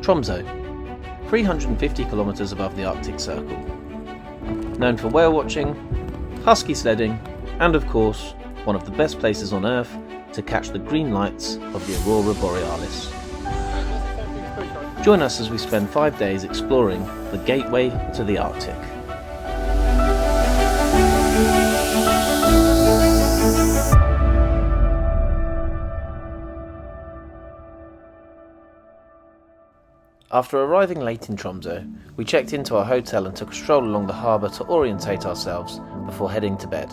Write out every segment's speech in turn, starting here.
Tromso, 350 kilometres above the Arctic Circle. Known for whale watching, husky sledding, and of course, one of the best places on Earth to catch the green lights of the aurora borealis. Join us as we spend 5 days exploring the gateway to the Arctic. After arriving late in Tromso, we checked into our hotel and took a stroll along the harbour to orientate ourselves before heading to bed.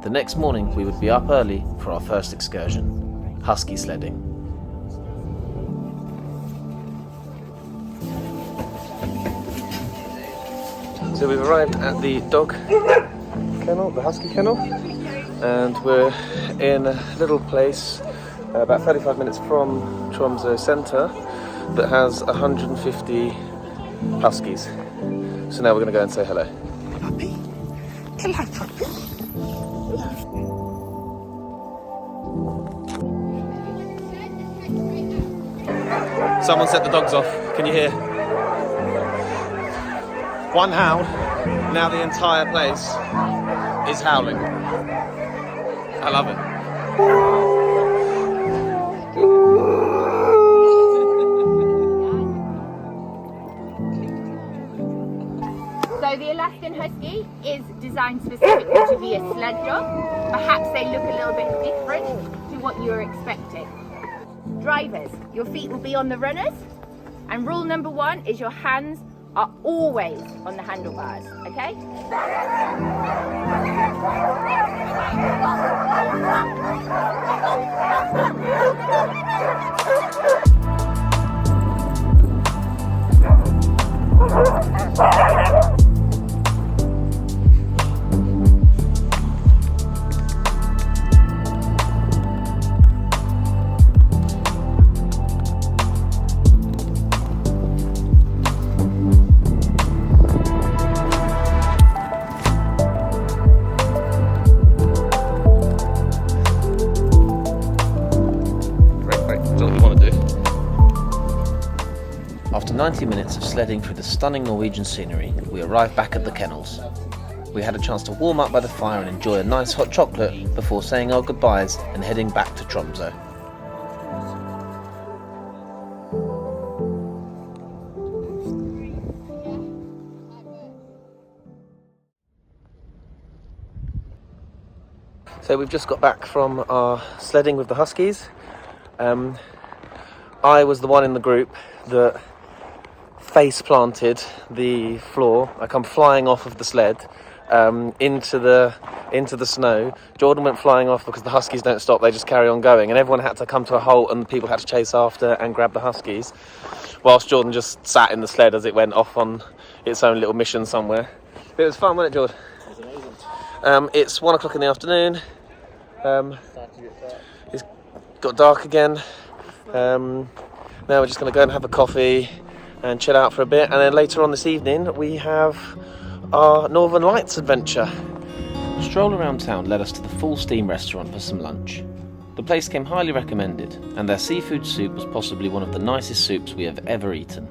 The next morning we would be up early for our first excursion, husky sledding. So we've arrived at the dog kennel, the husky kennel, and we're in a little place about 35 minutes from Tromso centre that has 150 huskies. So now we're going to go and say hello. Puppy. Hello, puppy. Someone set the dogs off. Can you hear? One howl. Now the entire place is howling. I love it. So the Alaskan Husky is designed specifically to be a sled dog. Perhaps they look a little bit different to what you're expecting. Drivers, your feet will be on the runners, and rule number 1 is your hands are always on the handlebars, okay? After 90 minutes of sledding through the stunning Norwegian scenery, we arrived back at the kennels. We had a chance to warm up by the fire and enjoy a nice hot chocolate before saying our goodbyes and heading back to Tromso. So we've just got back from our sledding with the Huskies. I was the one in the group that face planted the floor. I come flying off of the sled into the snow. Jordan went flying off because the Huskies don't stop, they just carry on going, and everyone had to come to a halt and the people had to chase after and grab the Huskies, whilst Jordan just sat in the sled as it went off on its own little mission somewhere. But it was fun, wasn't it, Jordan? It was amazing. It's 1 o'clock in the afternoon. It's got dark again. Now we're just going to go and have a coffee and chill out for a bit, and then later on this evening we have our Northern Lights adventure. A stroll around town led us to the Full Steam restaurant for some lunch. The place came highly recommended, and their seafood soup was possibly one of the nicest soups we have ever eaten.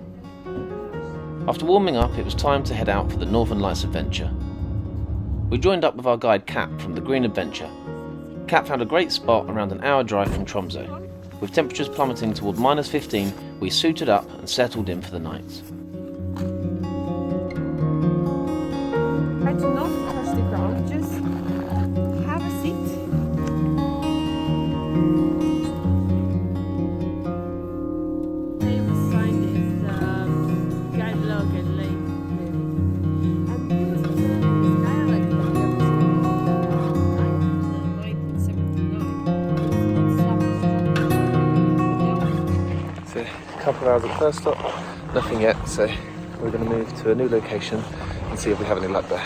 After warming up, it was time to head out for the Northern Lights adventure. We joined up with our guide Cap from the Green Adventure. Cap found a great spot around an hour drive from Tromso. With temperatures plummeting toward -15, we suited up and settled in for the night. Try to not touch the ground, just have a seat. The sign is guide log and lake. And it was dialect from 1979. So a couple of hours at the first stop, nothing yet, so we're going to move to a new location and see if we have any luck there.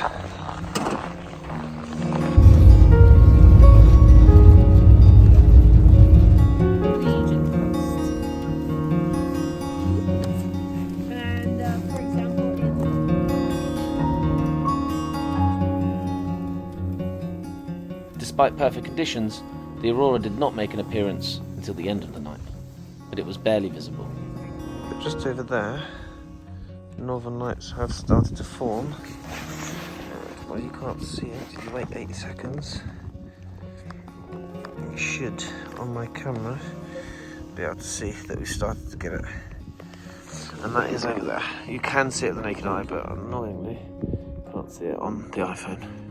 Despite perfect conditions, the aurora did not make an appearance until the end of the night, but it was barely visible. Just over there, northern lights have started to form. Well, you can't see it if you wait 8 seconds. You should, on my camera, be able to see that we started to get it. And that is over there. You can see it with the naked eye, but annoyingly, can't see it on the iPhone.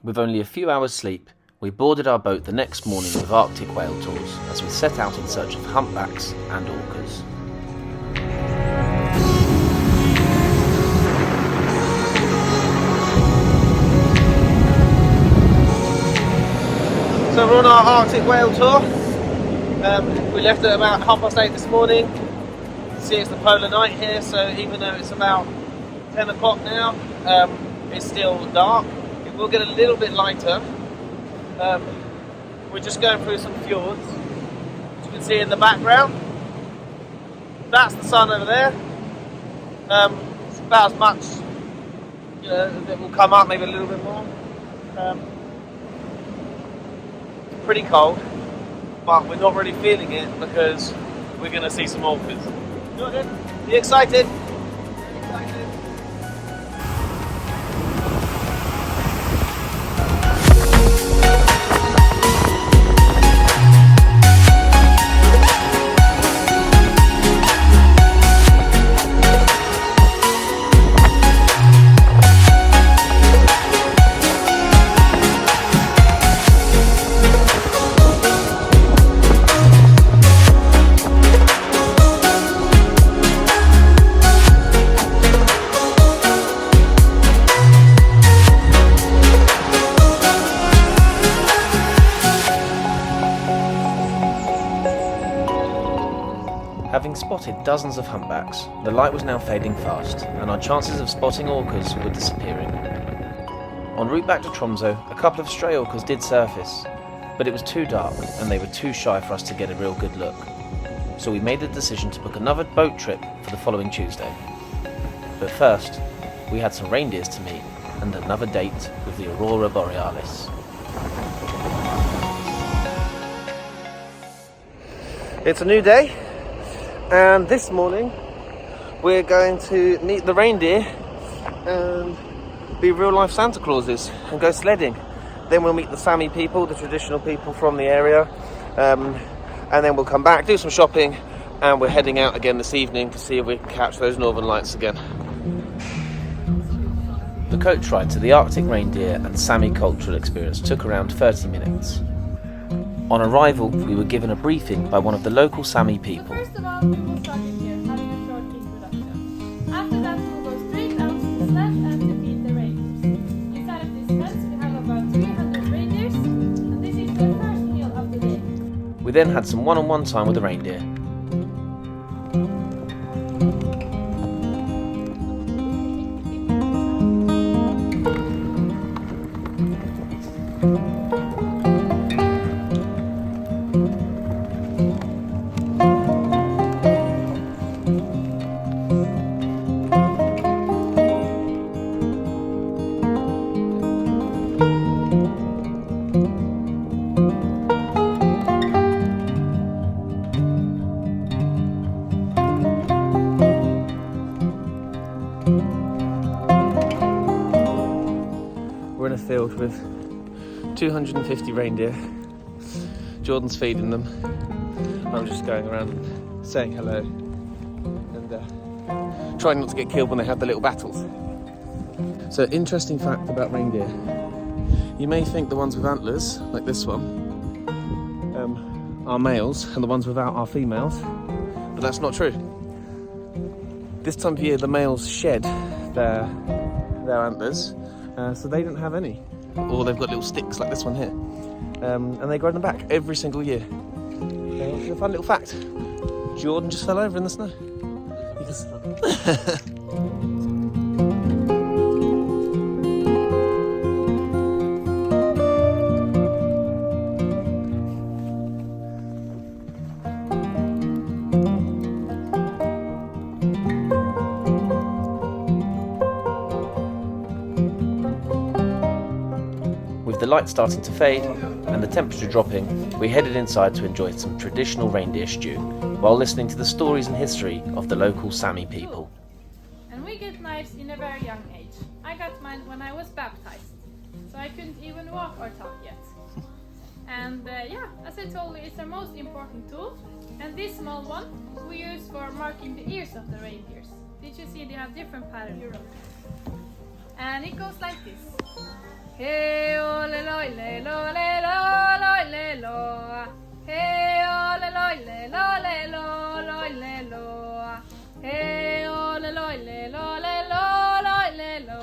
With only a few hours sleep, we boarded our boat the next morning with Arctic whale tours as we set out in search of humpbacks and orcas. So we're on our Arctic whale tour. We left at about 8:30 this morning. You can see it's the polar night here, so even though it's about 10 o'clock now, it's still dark. It will get a little bit lighter. We're just going through some fjords. As you can see in the background, that's the sun over there. It's about as much, that will come up, maybe a little bit more. Pretty cold, but we're not really feeling it because we're going to see some orcas. You excited? Having spotted dozens of humpbacks, the light was now fading fast, and our chances of spotting orcas were disappearing. En route back to Tromso, a couple of stray orcas did surface, but it was too dark and they were too shy for us to get a real good look. So we made the decision to book another boat trip for the following Tuesday. But first, we had some reindeers to meet and another date with the aurora borealis. It's a new day. And this morning we're going to meet the reindeer and be real life Santa Clauses and go sledding. Then we'll meet the Sami people, the traditional people from the area, and then we'll come back, do some shopping, and we're heading out again this evening to see if we can catch those northern lights again. The coach ride to the Arctic reindeer and Sami cultural experience took around 30 minutes. On arrival, we were given a briefing by one of the local Sami people. First of all, we will start in here having a short introduction. After that, we will go straight out to the sled and to meet the reindeers. Inside of this sled, we have about 300 reindeers, and this is the first meal of the day. We then had some one-on-one time with the reindeer. We're in a field with 250 reindeer. Jordan's feeding them. I'm just going around saying hello and trying not to get killed when they have their little battles. So, interesting fact about reindeer. You may think the ones with antlers, like this one, are males and the ones without are females, but that's not true. This time of year the males shed their antlers, so they don't have any. Or they've got little sticks like this one here. And they grow them back every single year. It's a fun little fact. Jordan just fell over in the snow. the light starting to fade and the temperature dropping, we headed inside to enjoy some traditional reindeer stew while listening to the stories and history of the local Sami people. And we get knives in a very young age. I got mine when I was baptized, so I couldn't even walk or talk yet. And yeah, as I told you, it's our most important tool. And this small one we use for marking the ears of the reindeers. Did you see they have different patterns? And it goes like this. Hey o le lo le lo le lo lo le lo. Hey o le lo le lo le lo lo le lo. Hey o le lo le lo le lo lo le lo.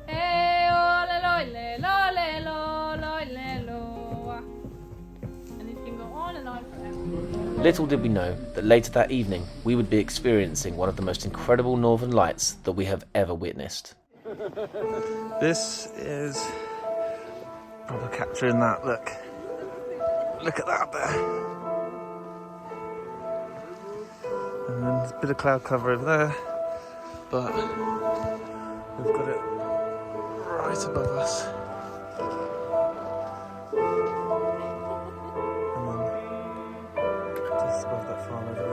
Hey o le lo le lo le lo lo le lo. And it can go on and on forever. Little did we know that later that evening we would be experiencing one of the most incredible northern lights that we have ever witnessed. This is proper capturing that. Look at that there. And then there's a bit of cloud cover over there, but we've got it right above us. And then just above that farm over there.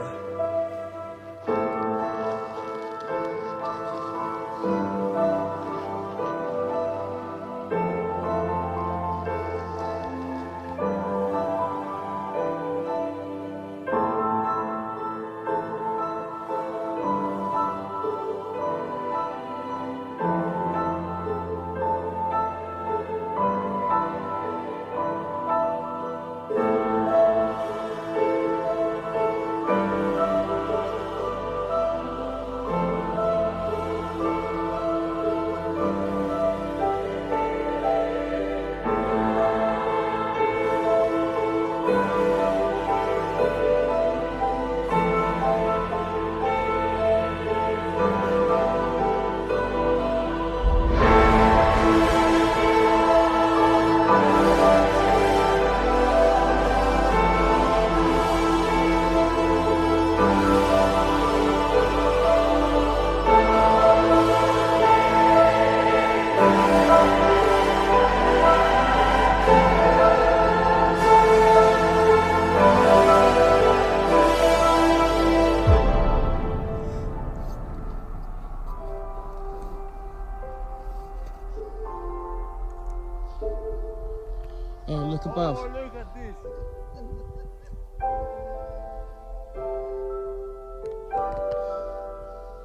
Oh, look above. Oh, look at this.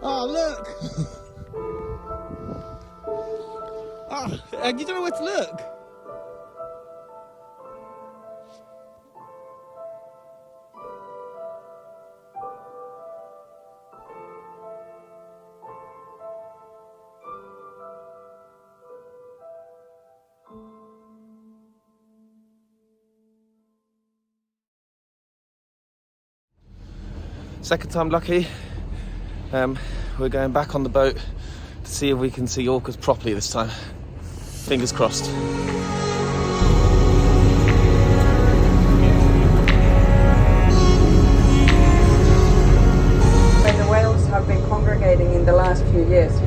Oh, look! Oh, you don't know where to look. Second time lucky. We're going back on the boat to see if we can see orcas properly this time. Fingers crossed. Where the whales have been congregating in the last few years.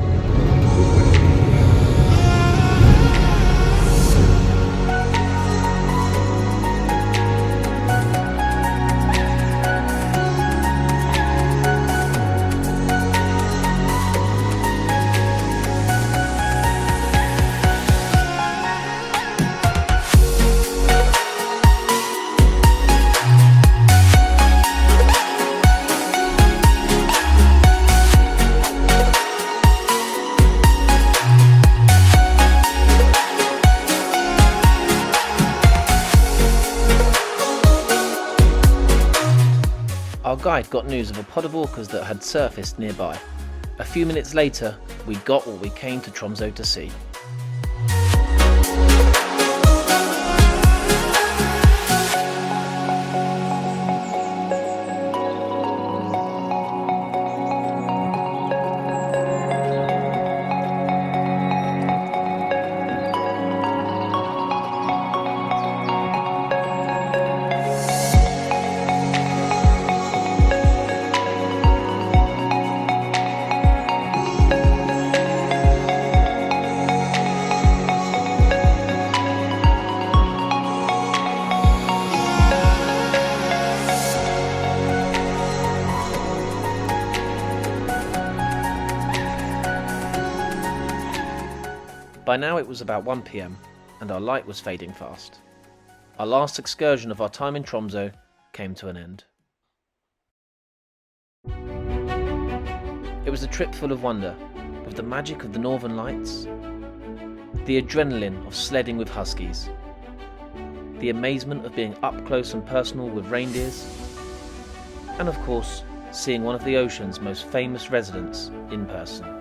Our guide got news of a pod of orcas that had surfaced nearby. A few minutes later, we got what we came to Tromso to see. By now it was about 1 PM and our light was fading fast. Our last excursion of our time in Tromso came to an end. It was a trip full of wonder, with the magic of the Northern Lights, the adrenaline of sledding with Huskies, the amazement of being up close and personal with reindeers, and of course, seeing one of the ocean's most famous residents in person.